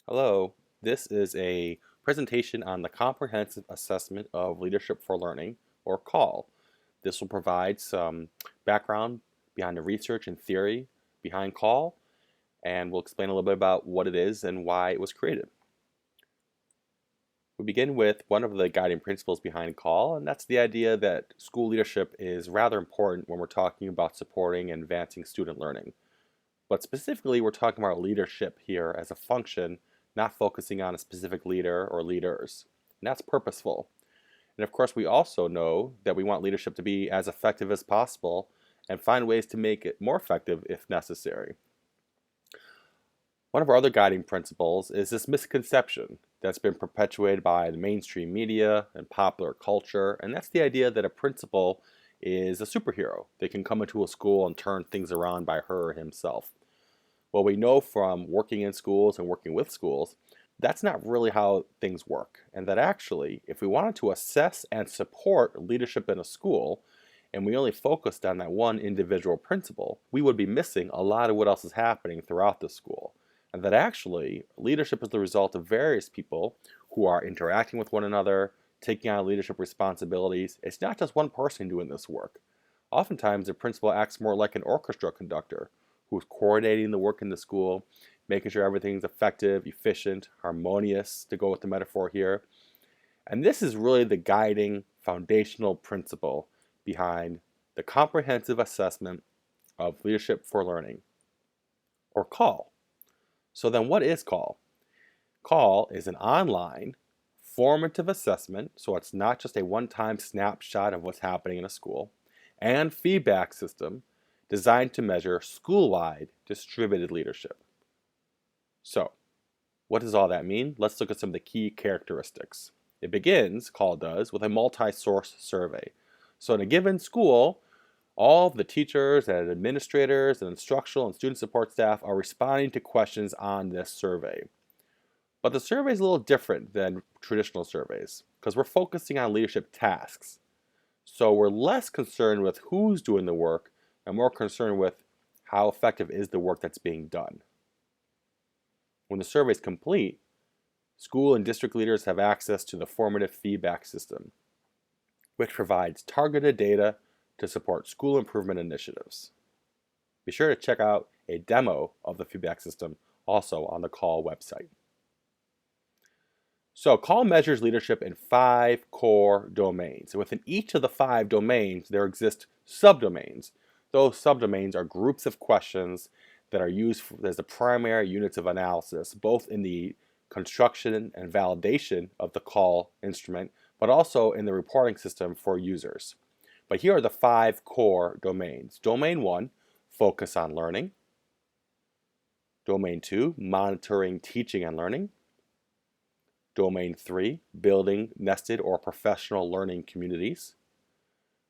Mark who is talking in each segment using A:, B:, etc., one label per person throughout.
A: Hello, this is a presentation on the Comprehensive Assessment of Leadership for Learning, or CALL. This will provide some background behind the research and theory behind CALL, and we'll explain a little bit about what it is and why it was created. We begin with one of the guiding principles behind CALL, and that's the idea that school leadership is rather important when we're talking about supporting and advancing student learning. But specifically, we're talking about leadership here as a function, not focusing on a specific leader or leaders. And that's purposeful. And of course, we also know that we want leadership to be as effective as possible and find ways to make it more effective if necessary. One of our other guiding principles is this misconception that's been perpetuated by the mainstream media and popular culture, and that's the idea that a principal is a superhero. They can come into a school and turn things around by her or himself. Well, we know from working in schools and working with schools, that's not really how things work. And that actually, if we wanted to assess and support leadership in a school, and we only focused on that one individual principal, we would be missing a lot of what else is happening throughout the school. And that actually, leadership is the result of various people who are interacting with one another, taking on leadership responsibilities. It's not just one person doing this work. Oftentimes, the principal acts more like an orchestra conductor who's coordinating the work in the school, making sure everything's effective, efficient, harmonious, to go with the metaphor here. And this is really the guiding foundational principle behind the Comprehensive Assessment of Leadership for Learning, or CALL. So then what is CALL? CALL is an online formative assessment, so it's not just a one-time snapshot of what's happening in a school, and feedback system designed to measure school-wide distributed leadership. So, what does all that mean? Let's look at some of the key characteristics. It begins, CALL does, with a multi-source survey. So in a given school, all of the teachers and administrators and instructional and student support staff are responding to questions on this survey. But the survey is a little different than traditional surveys because we're focusing on leadership tasks. So we're less concerned with who's doing the work and more concerned with how effective is the work that's being done. When the survey is complete, school and district leaders have access to the formative feedback system, which provides targeted data to support school improvement initiatives. Be sure to check out a demo of the feedback system also on the CALL website. So CALL measures leadership in 5 core domains. And within each of the 5 domains, there exist subdomains. Those subdomains are groups of questions that are used as the primary units of analysis, both in the construction and validation of the CALL instrument, but also in the reporting system for users. But here are the 5 core domains. Domain 1, focus on learning. Domain 2, monitoring, teaching, and learning. Domain 3, building nested or professional learning communities.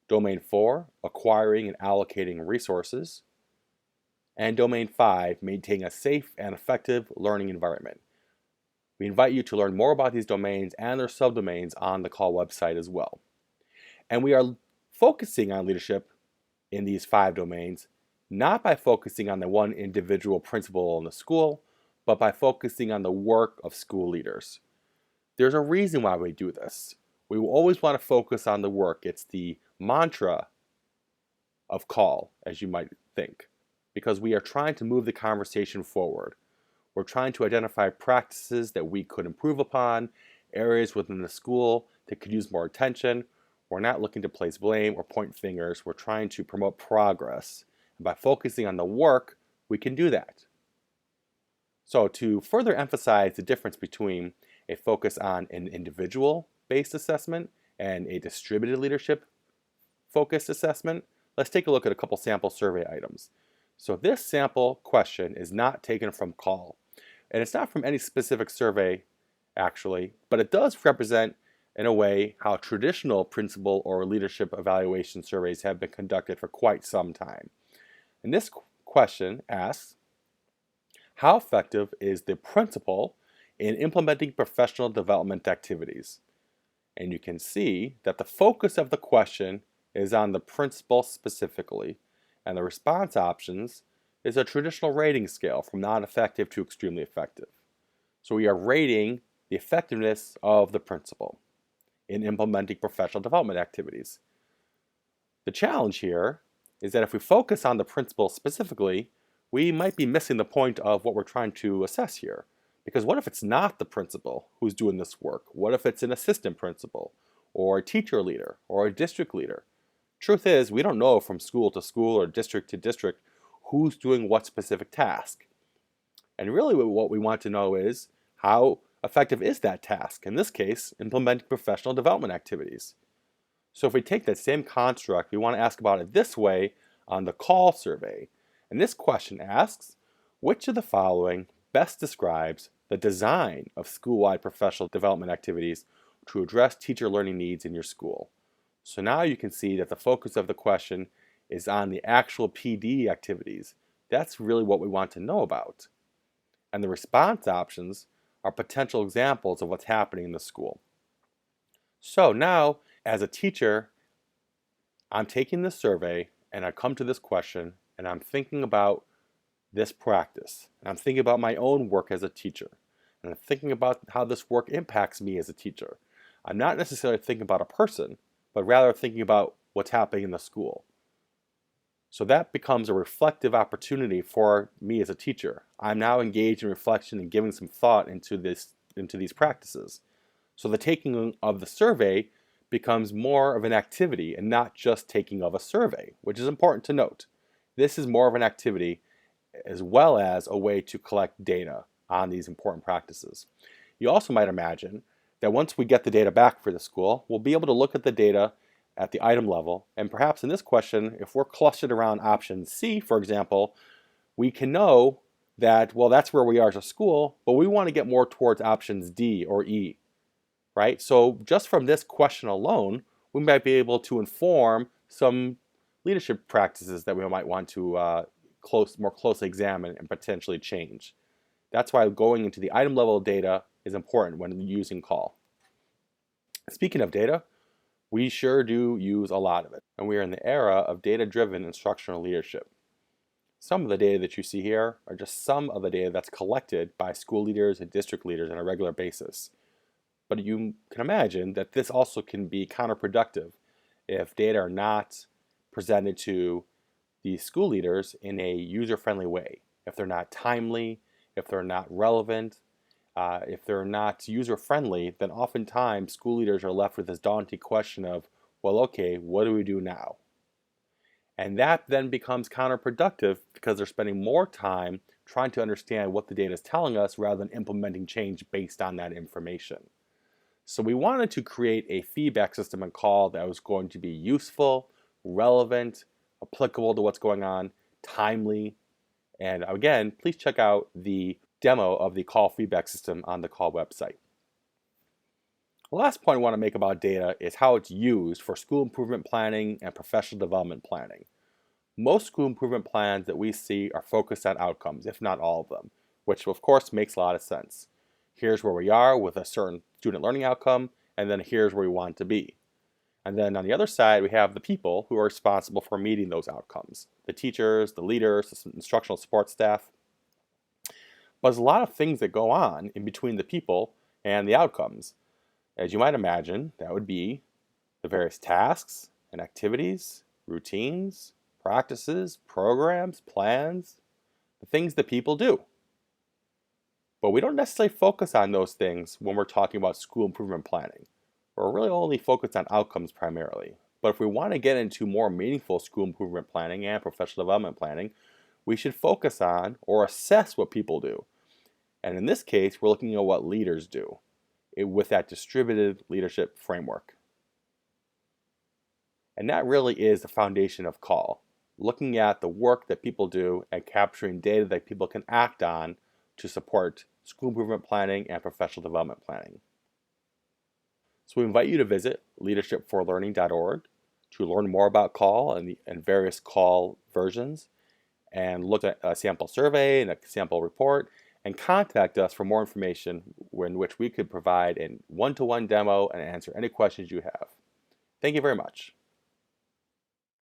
A: Domain 4, acquiring and allocating resources. And Domain 5, maintaining a safe and effective learning environment. We invite you to learn more about these domains and their subdomains on the CALL website as well. And we are focusing on leadership in these 5 domains, not by focusing on the one individual principal in the school, but by focusing on the work of school leaders. There's a reason why we do this. We will always want to focus on the work. It's the mantra of CALL, as you might think, because we are trying to move the conversation forward. We're trying to identify practices that we could improve upon, areas within the school that could use more attention. We're not looking to place blame or point fingers. We're trying to promote progress. And by focusing on the work, we can do that. So to further emphasize the difference between a focus on an individual-based assessment and a distributed leadership-focused assessment, let's take a look at a couple sample survey items. So this sample question is not taken from CALL, and it's not from any specific survey, actually, but it does represent, in a way, how traditional principal or leadership evaluation surveys have been conducted for quite some time. And this question asks, how effective is the principal in implementing professional development activities? And you can see that the focus of the question is on the principal specifically, and the response options is a traditional rating scale from not effective to extremely effective. So we are rating the effectiveness of the principal in implementing professional development activities. The challenge here is that if we focus on the principal specifically, we might be missing the point of what we're trying to assess here. Because what if it's not the principal who's doing this work? What if it's an assistant principal, or a teacher leader, or a district leader? Truth is, we don't know from school to school or district to district who's doing what specific task. And really what we want to know is, how effective is that task? In this case, implementing professional development activities. So if we take that same construct, we want to ask about it this way on the call survey. And this question asks, which of the following best describes the design of school-wide professional development activities to address teacher learning needs in your school? So now you can see that the focus of the question is on the actual PD activities. That's really what we want to know about. And the response options are potential examples of what's happening in the school. So now, as a teacher, I'm taking this survey and I come to this question and I'm thinking about this practice. And I'm thinking about my own work as a teacher. And I'm thinking about how this work impacts me as a teacher. I'm not necessarily thinking about a person, but rather thinking about what's happening in the school. So that becomes a reflective opportunity for me as a teacher. I'm now engaged in reflection and giving some thought into these practices. So the taking of the survey becomes more of an activity and not just taking of a survey, which is important to note. This is more of an activity as well as a way to collect data on these important practices. You also might imagine that once we get the data back for the school, we'll be able to look at the data at the item level, and perhaps in this question, if we're clustered around option C, for example, we can know that, well, that's where we are as a school, but we want to get more towards options D or E, right? So just from this question alone, we might be able to inform some leadership practices that we might want to more closely examine and potentially change. That's why going into the item level data is important when using call. Speaking of data, we sure do use a lot of it, and we are in the era of data-driven instructional leadership. Some of the data that you see here are just some of the data that's collected by school leaders and district leaders on a regular basis. But you can imagine that this also can be counterproductive if data are not presented to the school leaders in a user-friendly way. If they're not timely, if they're not relevant, if they're not user-friendly, then oftentimes school leaders are left with this daunting question of, well, okay, what do we do now? And that then becomes counterproductive because they're spending more time trying to understand what the data is telling us rather than implementing change based on that information. So we wanted to create a feedback system and call that was going to be useful, relevant, applicable to what's going on, timely. And again, please check out the demo of the call feedback system on the call website. The last point I want to make about data is how it's used for school improvement planning and professional development planning. Most school improvement plans that we see are focused on outcomes, if not all of them, which of course makes a lot of sense. Here's where we are with a certain student learning outcome, and then here's where we want to be. And then on the other side, we have the people who are responsible for meeting those outcomes. The teachers, the leaders, the instructional support staff. But there's a lot of things that go on in between the people and the outcomes. As you might imagine, that would be the various tasks and activities, routines, practices, programs, plans, the things that people do. But we don't necessarily focus on those things when we're talking about school improvement planning. We're really only focused on outcomes primarily. But if we want to get into more meaningful school improvement planning and professional development planning, we should focus on or assess what people do. And in this case, we're looking at what leaders do with that distributed leadership framework. And that really is the foundation of call, looking at the work that people do and capturing data that people can act on to support school improvement planning and professional development planning. So we invite you to visit leadershipforlearning.org to learn more about call and various call versions, and look at a sample survey and a sample report, and contact us for more information in which we could provide a one-to-one demo and answer any questions you have. Thank you very much.